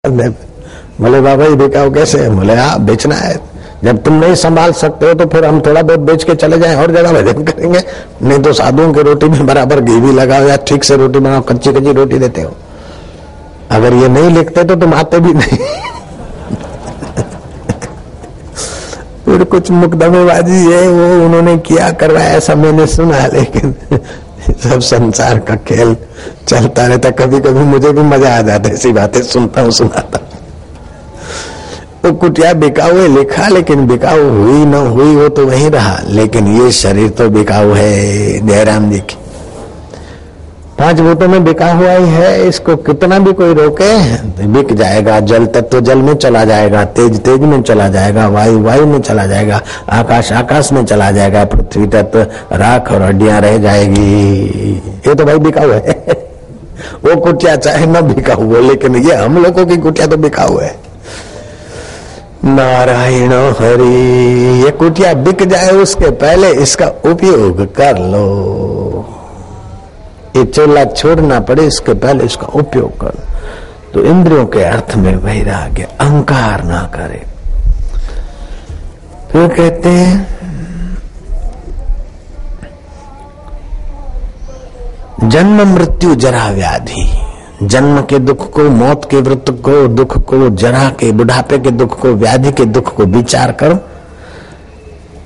बोले बाबा ये बिकाऊ कैसे है? बोले हाँ बेचना है। जब तुम नहीं संभाल सकते हो तो फिर हम थोड़ा बहुत बेच के चले जाएं और जगह भजन करेंगे। नहीं तो साधुओं की रोटी में बराबर घी भी लगाओ या ठीक से रोटी बनाओ, कच्ची कच्ची रोटी देते हो। अगर ये नहीं लिखते तो तुम आते भी नहीं। फिर कुछ मुकदमेबाजी है वो उन्होंने किया करवाया ऐसा मैंने सुना, लेकिन सब संसार का खेल चलता रहता। कभी कभी मुझे भी मजा आ जाता है ऐसी बातें सुनता हूँ सुनाता। तो कुटिया बिकाऊ है लिखा, लेकिन बिकाऊ हुई न हुई वो तो वहीं रहा, लेकिन ये शरीर तो बिकाऊ है। जयराम जी की 5 वोटों में बिका हुआ ही है। इसको कितना भी कोई रोके तो बिक जाएगा। जल तत्व तो जल में चला जाएगा, तेज तेज में चला जाएगा, वायु वायु में चला जाएगा, आकाश आकाश में चला जाएगा, पृथ्वी तत्व राख और हड्डियां रह जाएगी। ये तो भाई बिकाऊ है। वो कुटिया चाहे न बिकाऊ हो, लेकिन ये हम लोगों की कुटिया तो बिकाऊ है। नारायण हरि। ये कुटिया बिक जाए उसके पहले इसका उपयोग कर लो। ये चोला छोड़ना पड़े इसके पहले इसका उपयोग कर। तो इंद्रियों के अर्थ में वैराग्य, अहंकार ना करे। फिर कहते हैं जन्म मृत्यु जरा व्याधि। जन्म के दुख को, मौत के व्रत को, दुख को, जरा के बुढ़ापे के दुख को, व्याधि के दुख को विचार करो।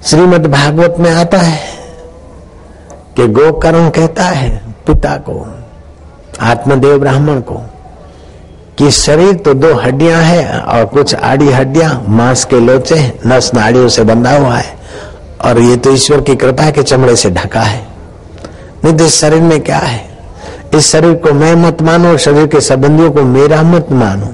श्रीमद् भागवत में आता है कि गोकर्ण कहता है पिता को, आत्मदेव ब्राह्मण को, कि शरीर तो 2 हड्डियां हैं और कुछ आड़ी हड्डियां, मांस के लोचे, नस नाड़ियों से बंधा हुआ है, और ये तो ईश्वर की कृपा के चमड़े से ढका है। नहीं तो इस शरीर में क्या है? इस शरीर को मैं मत मानो, शरीर के संबंधियों को मेरा मत मानो।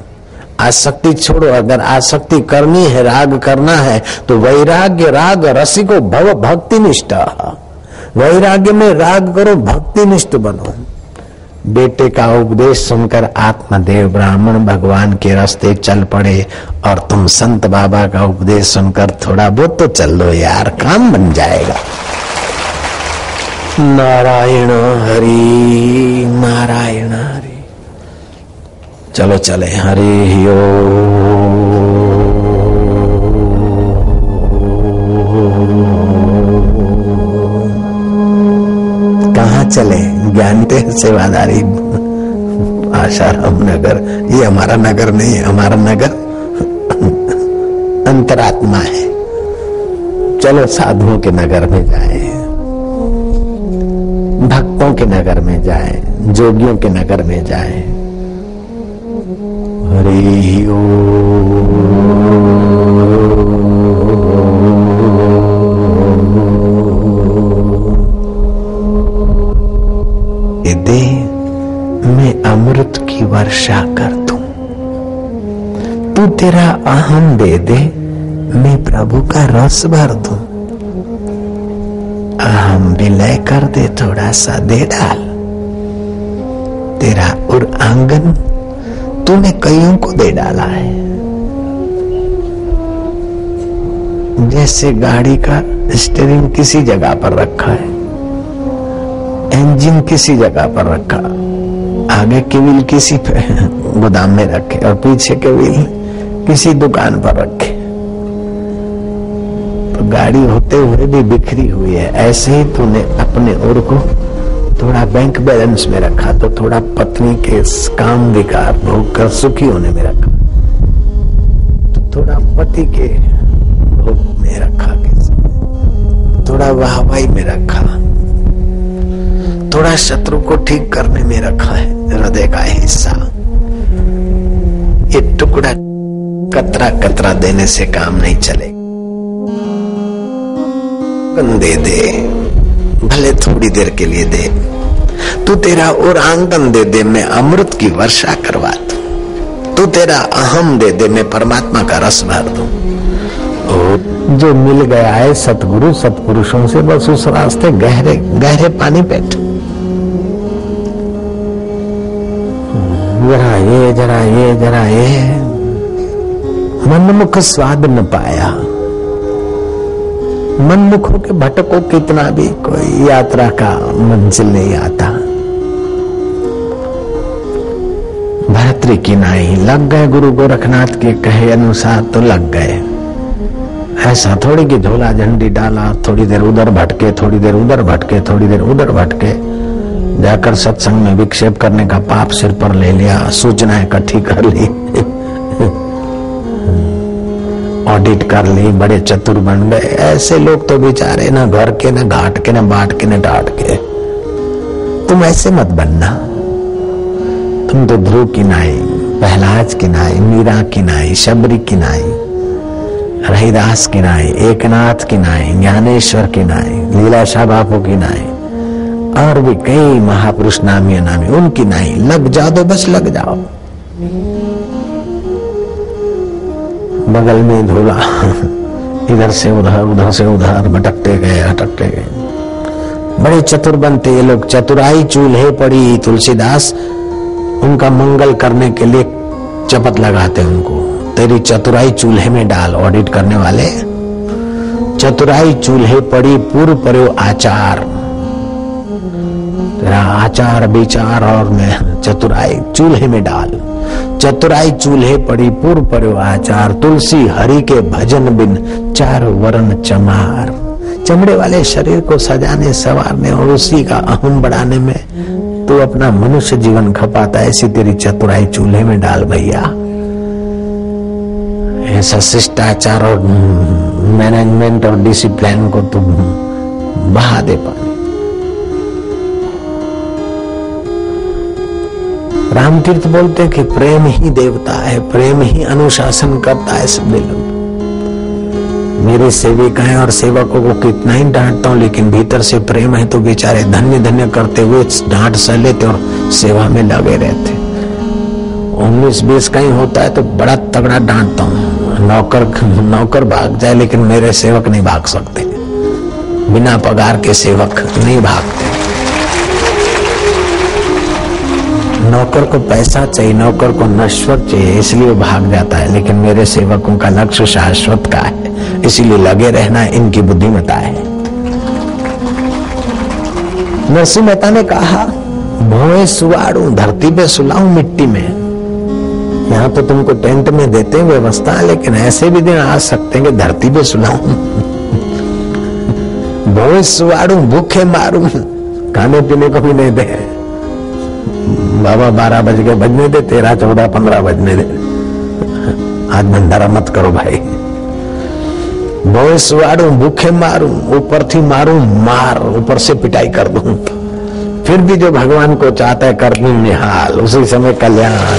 आसक्ति छोड़ो। अगर आसक्ति करनी है, राग करना है, तो वैराग्य राग रसिको भव भक्ति निष्ठा। वैराग्य में राग करो, भक्ति निष्ठ बनो। बेटे का उपदेश सुनकर आत्मदेव ब्राह्मण भगवान के रास्ते चल पड़े, और तुम संत बाबा का उपदेश सुनकर थोड़ा बहुत तो चल लो यार, काम बन जाएगा। नारायण हरि नारायण हरि। चलो चले। हरि ओम। कहाँ चले? ज्ञानते सेवादारी आशाराम नगर। ये हमारा नगर नहीं है, हमारा नगर अंतरात्मा है। चलो साधुओं के नगर में जाए, भक्तों के नगर में जाए, जोगियों के नगर में जाए। हरि ओम। दे मैं अमृत की वर्षा कर दूं, तू तेरा अहम दे दे, मैं प्रभु का रस भर दूं। अहम विलय कर दे, थोड़ा सा दे डाल। तेरा और आंगन तूने कईयों को दे डाला है। जैसे गाड़ी का स्टीयरिंग किसी जगह पर रखा है, इंजन किसी जगह पर रखा, आगे के व्हील किसी गोदाम में रखे और पीछे के व्हील किसी दुकान पर रखे, तो गाड़ी होते हुए भी बिखरी हुई है। ऐसे ही तूने अपने ओर को थोड़ा बैंक बैलेंस में रखा, तो थोड़ा पत्नी के काम विकार भोग कर सुखी होने में रखा, तो थोड़ा पति के भोग में रखा, थोड़ा वाहवाही में रखा, थोड़ा शत्रु को ठीक करने में रखा है। हृदय का हिस्सा, ये टुकड़ा कतरा कतरा देने से काम नहीं चलेगा। दे दे, भले थोड़ी देर के लिए दे, तू तेरा और आंगन दे दे, मैं अमृत की वर्षा करवा दूं। तू तेरा अहम दे दे, मैं परमात्मा का रस भर दूं। और जो मिल गया है सतगुरु सतपुरुषों से, बस उस रास्ते गहरे गहरे पानी बैठ। जरा ये जरा ये जरा ये, मनमुख स्वाद न पाया। मनमुख के भटको कितना भी, कोई यात्रा का मंजिल नहीं आता। भरत यात्री की नाई। लग गए गुरु गोरखनाथ के कहे अनुसार तो लग गए। ऐसा थोड़ी कि झोला झंडी डाला, थोड़ी देर उधर भटके, थोड़ी देर उधर भटके, थोड़ी देर उधर भटके, जाकर सत्संग में विक्षेप करने का पाप सिर पर ले लिया, सूचना इकट्ठी कर ली, ऑडिट कर ली, बड़े चतुर बन गए। ऐसे लोग तो बेचारे न घर के, न घाट के, न बाट के, न डांट के। तुम ऐसे मत बनना। तुम तो ध्रुव की नाई, पहलाज की नाई, मीरा की नाई, शबरी की नाई, रहीदास की नाई, एकनाथ की नाई, ज्ञानेश्वर की नाई, लीलाशाह बापू की नाई, और भी कई महापुरुष नामी अनामी, उनकी नाई। लग जाओ तो बस लग जाओ। बगल में धूला, इधर से उधर, उधर से उधर भटकते गए, हटकते गए। बड़े चतुर बनते ये लोग। चतुराई चूल्हे पड़ी, तुलसीदास उनका मंगल करने के लिए चपत लगाते उनको। तेरी चतुराई चूल्हे में डाल। ऑडिट करने वाले, चतुराई चूल्हे पड़ी पूर्व पर्यो आचार, तेरा आचार विचार और मैं चतुराई चूल्हे में डाल। चतुराई चूल्हे पड़ी पूर्व पर्यो आचार, तुलसी हरि के भजन बिन चार वर्ण चमार। चमड़े वाले शरीर को सजाने संवारने और उसी का अहम बढ़ाने में तू अपना मनुष्य जीवन खपाता। ऐसी तेरी चतुराई चूल्हे में डाल भैया। ऐसा शिष्टाचार और मैनेजमेंट और डिसिप्लिन को तुम बहा दे पानी। रामतीर्थ बोलते कि प्रेम ही देवता है, प्रेम ही अनुशासन करता है। सब लोग मेरे सेविकाएं और सेवकों को कितना ही डांटता हूं, लेकिन भीतर से प्रेम है तो बेचारे धन्य धन्य करते हुए डांट सह लेते और सेवा में लगे रहते। 19-20 कहीं होता है तो बड़ा तगड़ा डांटता हूं। नौकर भाग जाए लेकिन मेरे सेवक नहीं भाग सकते। बिना पगार के सेवक नहीं भागते। नौकर को पैसा चाहिए, नौकर को नश्वर चाहिए, इसलिए भाग जाता है। लेकिन मेरे सेवकों का लक्ष्य शाश्वत का है, इसीलिए लगे रहना इनकी बुद्धिमत्ता है। नरसिंह मेहता ने कहा, भोए सुवाड़ू, धरती पे सुलाऊं मिट्टी में। यहाँ तो तुमको टेंट में देते हैं व्यवस्था, लेकिन ऐसे भी दिन आ सकते हैं कि धरती पे सुलाऊं। भोए सुवाड़ू, भूखे मारूं, खाने पीने को भी नहीं दे। बाबा 12 बज के बजने दे, 13, 14, 15 बजने दे। आज भंडारा मत करो भाई। भोए सुवाड़ू, भूखे मारूं, ऊपर थी मारूं मार, ऊपर से पिटाई कर दूं। फिर भी जो भगवान को चाहता है कर दूं निहाल, उसी समय कल्याण।